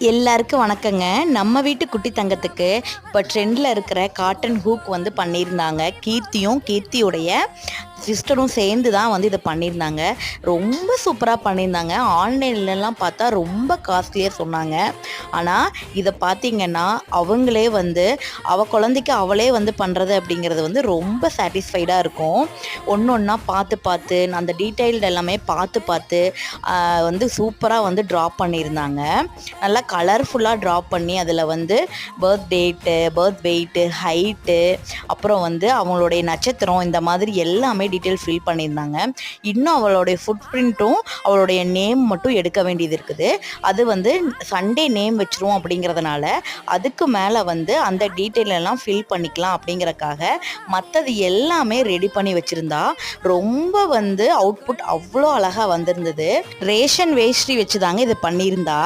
எல்லாருக்கும் வணக்கங்க. நம்ம வீட்டு குட்டி தங்கத்துக்கு இப்போ ட்ரெண்டில் இருக்கிற காட்டன் ஹூக் வந்து பண்ணியிருந்தாங்க. கீர்த்தியுடைய சிஸ்டரும் சேர்ந்து தான் வந்து இதை பண்ணியிருந்தாங்க. ரொம்ப சூப்பராக பண்ணியிருந்தாங்க. ஆன்லைன்லலாம் பார்த்தா ரொம்ப காஸ்ட்லியாக சொன்னாங்க. ஆனால் இதை பார்த்திங்கன்னா அவங்களே வந்து குழந்தைக்கு அவளே வந்து பண்ணுறது அப்படிங்கிறது வந்து ரொம்ப சாட்டிஸ்ஃபைடாக இருக்கும். ஒன்று ஒன்றா பார்த்து அந்த டீட்டெயில்டு எல்லாமே பார்த்து வந்து சூப்பராக வந்து ட்ரா பண்ணியிருந்தாங்க. நல்லா கலர்ஃபுல்லாக ட்ரா பண்ணி அதில் வந்து birth date, birth weight, height, அப்புறம் வந்து அவங்களுடைய நட்சத்திரம், இந்த மாதிரி எல்லாமே டீட்டெயில் ஃபில் பண்ணியிருந்தாங்க. இன்னும் அவளுடைய ஃபுட் பிரிண்ட்டும் அவளுடைய நேம் மட்டும் எடுக்க வேண்டியது இருக்குது. அது வந்து சண்டே நேம் வச்சிருவோம் அப்படிங்கிறதுனால அதுக்கு மேலே வந்து அந்த டீட்டெயில் எல்லாம் ஃபில் பண்ணிக்கலாம் அப்படிங்கிறக்காக மற்றது எல்லாமே ரெடி பண்ணி வச்சுருந்தா. ரொம்ப வந்து அவுட்புட் அவ்வளோ அழகாக வந்திருந்தது. ரேஷன் வேஷ்டி வச்சு தாங்க இது பண்ணியிருந்தா.